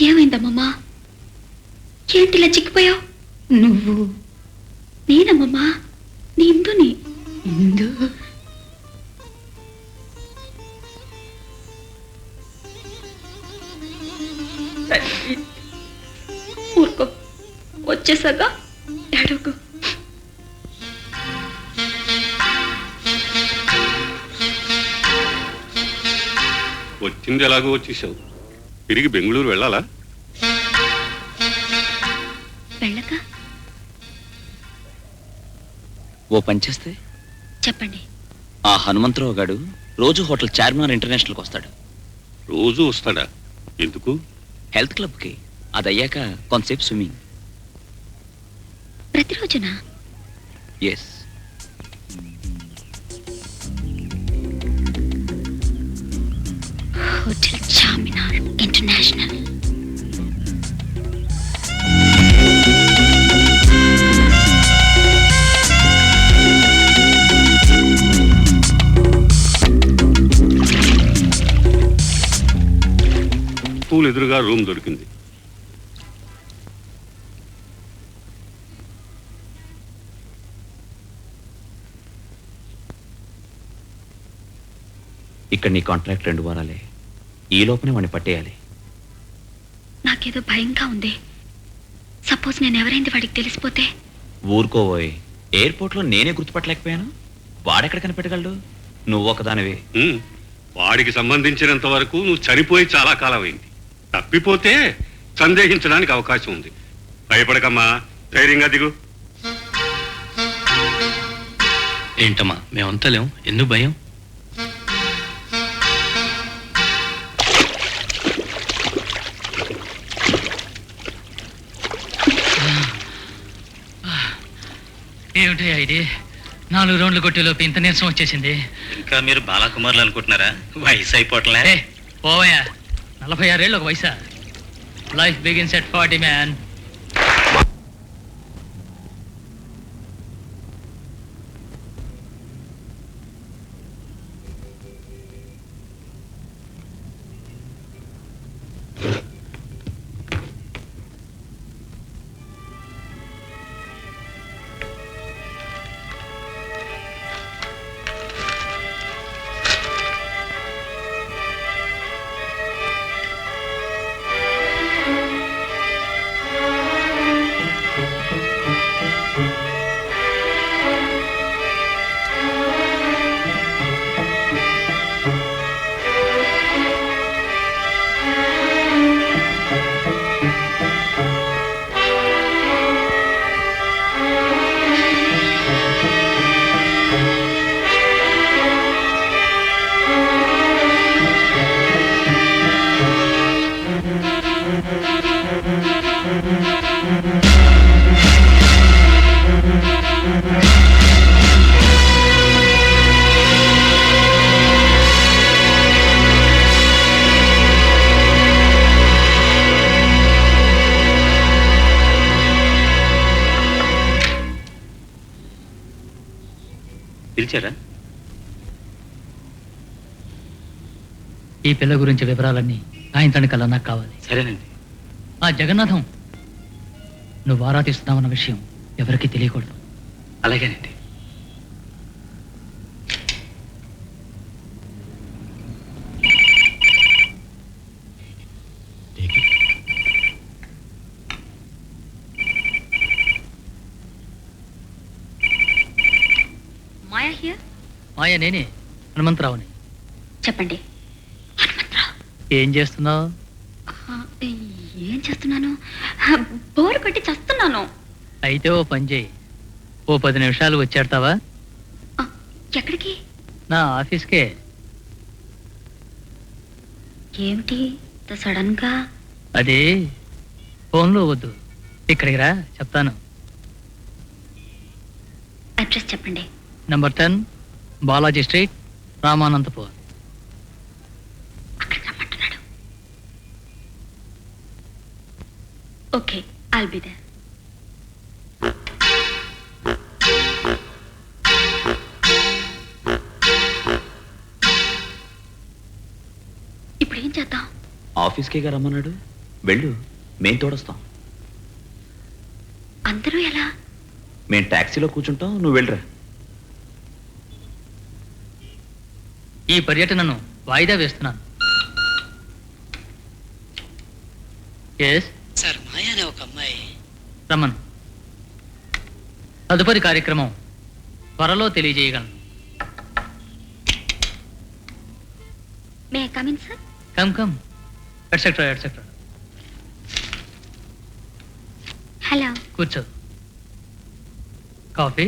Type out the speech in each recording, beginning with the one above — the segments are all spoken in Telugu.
ఏమైందమ్మమ్మా? ఏంటిలా చిక్కిపోయావు? నువ్వు నేనమ్మమ్మా, నీ ఇందుని. ఇందు ఊరుకో, వచ్చేసాగా ఏడవకు. వచ్చింది ఎలాగో వచ్చేసావు. తిరిగి బెంగళూరు వెళ్ళాలా? వెళ్ళక ఓ పని చేస్తే చెప్పండి. ఆ హనుమంతరావు గాడు రోజు హోటల్ చార్మినార్ ఇంటర్నేషనల్కి వస్తాడు. రోజు వస్తాడా? ఎందుకు? హెల్త్ క్లబ్కి. అది అయ్యాక కొంతసేపు స్విమ్మింగ్. ప్రతిరోజునా? Yes. Hotel Charminar international. School ఎదురుగా రూమ్ దొరికింది. ఇక్కడ నీ కాంట్రాక్ట్ 2 వారాలే. ఈ లోపనే వాడిని పట్టేయాలి. నాకేదో భయంగా ఉంది. సపోజ్ నేను ఎవరైంది వాడికి తెలిసిపోతే? ఊరుకోబోయ్. ఎయిర్పోర్ట్లో నేనే గుర్తుపట్టలేకపోయాను, వాడెక్కడ కనిపెట్టగలడు? నువ్వు ఒకదానివే. వాడికి సంబంధించినంత వరకు నువ్వు చనిపోయి చాలా కాలం అయింది. తప్పిపోతే సందేహించడానికి అవకాశం ఉంది. భయపడకమ్మా, ధైర్యంగా దిగు. ఏంటమ్మా మేమంతా లేం, ఎందుకు భయం? ఏమిటయ్యా ఇది? 4 రౌండ్లు కొట్టేలోపు ఇంత నీరసం వచ్చేసింది. ఇంకా మీరు బాలకుమార్లు అనుకుంటున్నారా? వయసు అయిపోవట్లే. పోవయ్యా, 46 ఏళ్ళు ఒక వయసా? Life begins at 40 man. పిలిచారా? ఈ పిల్ల గురించి వివరాలన్నీ సాయంత్రానికల్లా నాకు కావాలి. సరేనండి. ఆ జగన్నాథం, నువ్వు ఆరా తీస్తున్నావన్న విషయం ఎవరికీ తెలియకూడదు. అలాగేనండి. మాయా హియర్. మాయ, నేనే హనుమంతరావుని. చెప్పండి. హనుమంతరావు, ఏం చేస్తున్నావు? ఏం చేస్తున్నాను? బోరు కొట్టి చస్తున్నాను. అయితే ఓ పని చేయి, ఓ 10 నిమిషాలు వచ్చేడతావా? ఎక్కడికి? నా ఆఫీస్కే. ఏమిటి సడన్ గా? అది ఫోన్లో వద్దు, ఇక్కడికి రా, చెప్తాను. అడ్రస్ చెప్పండి. Number 10 Balaji street, Ramanthapur. అక్కడికి రమ్మంటున్నాడు. Okay, I'll be there. ఇప్పుడు ఏం చేద్దాం? ఆఫీస్కే రమ్మన్నాడు. వెళ్ళు, మేం తోడొస్తాం. అందరూ ఎలా? మేం టాక్సీలో కూర్చుంటాం, నువ్వు వెళ్ళరా. ఈ పర్యటనను వాయిదా వేస్తున్నాను. ఎస్ సార్ మాయా అనే ఒక అమ్మాయి రమన్, తదుపరి కార్యక్రమం త్వరలో తెలియజేయగలను. May come in sir? Come come, etcetera etcetera. Hello. కూర్చో. కాఫీ?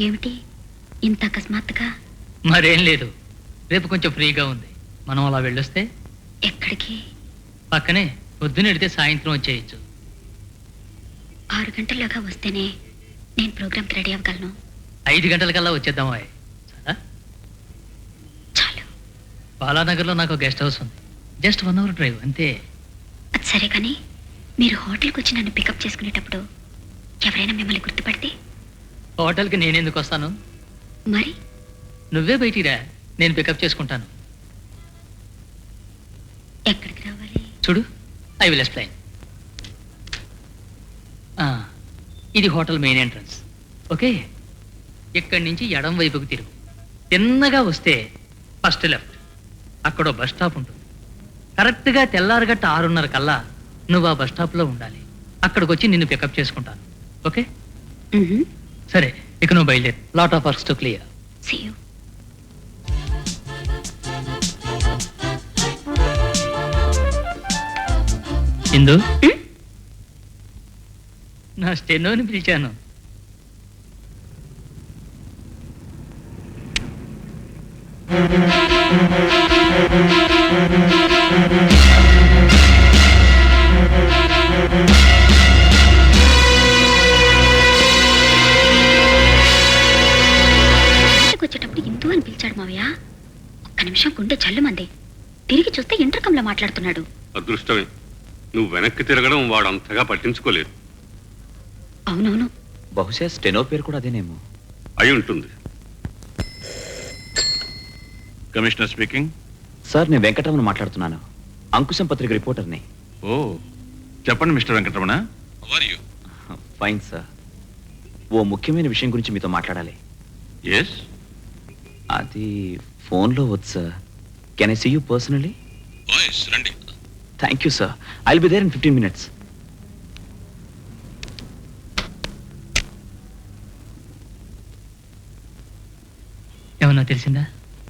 ఏమిటి ఇంత అకస్మాత్తుగా? మరేం లేదు, రేపు కొంచెం ఫ్రీగా ఉంది, మనం అలా వెళ్ళొస్తే. ఎక్కడికి? పక్కనే, పొద్దునెడితే సాయంత్రం వచ్చేయచ్చు. 6 గంటల్లోగా వస్తేనే నేను ప్రోగ్రామ్కి రెడీ అవ్వగలను. 5 గంటలకల్లా వచ్చేద్దామా? సరే, చాలు. బాలానగర్లో నాకు గెస్ట్ హౌస్ ఉంది, జస్ట్ 1 అవర్ డ్రైవ్ అంతే. అది సరే కానీ మీరు హోటల్కి వచ్చి నన్ను పికప్ చేసుకునేటప్పుడు ఎవరైనా మిమ్మల్ని గుర్తుపడితే? హోటల్కి నేనెందుకు వస్తాను? మరి నువ్వే బయటిరా, నేను పికప్ చేసుకుంటాను. ఎక్కడికి రావాలి? చూడు, ఐ విల్ ఎక్స్ప్లెయిన్. ఇది హోటల్ మెయిన్ ఎంట్రన్స్. ఓకే, ఇక్కడి నుంచి ఎడం వైపుకు తిరుగు. తిన్నగా వస్తే ఫస్ట్ లెఫ్ట్, అక్కడ బస్ స్టాప్ ఉంటుంది. కరెక్ట్గా తెల్లారగట్ట 6:30 కల్లా నువ్వు ఆ బస్ స్టాప్లో ఉండాలి. అక్కడికి వచ్చి నిన్ను పికప్ చేసుకుంటాను. ఓకే సరే, ఇక నువ్వు బయలుదేరు. Lot of works to clear. See you. ఇందు, నా స్టెనోని పిలిచాను. వచ్చేటప్పుడు ఇందు అని పిలిచాడు మావయ్య. ఒక్క నిమిషం గుండె జల్లుమంది. తిరిగి చూస్తే ఇంటర్కంలో మాట్లాడుతున్నాడు. అదృష్టమే, నువ్వు వెనక్కి తిరగడం వాడు అంతగా పట్టించుకోలేదు. అవునవును. బహుశా స్టెనో పేరు కూడా అదేనేమో. అయి ఉంటుంది. Commissioner speaking. సార్, నేను వెంకటరమణ మాట్లాడుతున్నాను, అంకుశం పత్రిక రిపోర్టర్ని. ఓ, చెప్పండి మిస్టర్ వెంకటరమణ. ఫైన్ సార్, ఓ ముఖ్యమైన విషయం గురించి మీతో మాట్లాడాలి. ఎస్, అది ఫోన్లో వద్దు sir. Can I see you personally? రండి. Thank you sir, I will be there in 15 minutes. ఏమన్నా తెలిసిందా?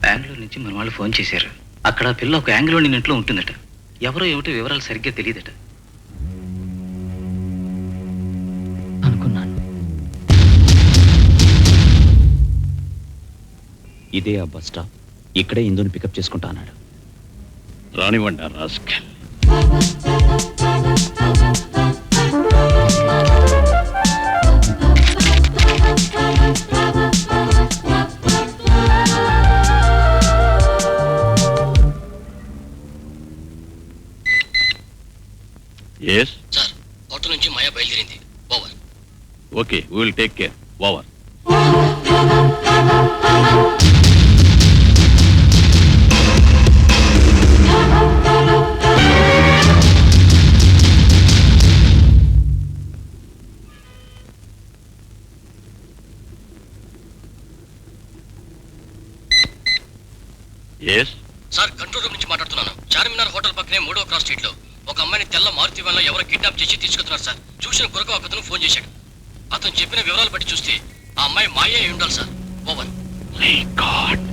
బెంగళూరు నుంచి మన వాళ్ళు ఫోన్ చేశారు. అక్కడ ఆ పిల్ల ఒక యాంగిల్ ఉండి ఇంట్లో ఉంటుందట. ఎవరో ఏమిటో వివరాలు సరిగ్గా తెలియదట. అనుకున్నాను. ఇదే ఆ బస్ స్టాప్, ఇక్కడే ఇందుని పికప్ చేసుకుంటా అన్నాడు. రానివ్వండి రాస్కెల్. ఎస్ సార్, హోటల్ నుంచి మాయా బయలుదేరింది. Over. Okay, we will take care. Over. Yes sir, control room నుంచి మాట్లాడుతున్నాను. చార్మినార్ హోటల్ పక్కనే 3వ క్రాస్ స్ట్రీట్ లో ఒక అమ్మాయిని తెల్ల మారుతి వ్యాన్ లో ఎవరో కిడ్నాప్ చేసి తీసుకెళ్తున్నారు సార్. చూసిన గురక ఒకతను ఫోన్ చేశాడు. అతను చెప్పిన వివరాలు బట్టి చూస్తే ఆ అమ్మాయి మాయే అయి ఉండాలి సార్. ఓవర్. My God.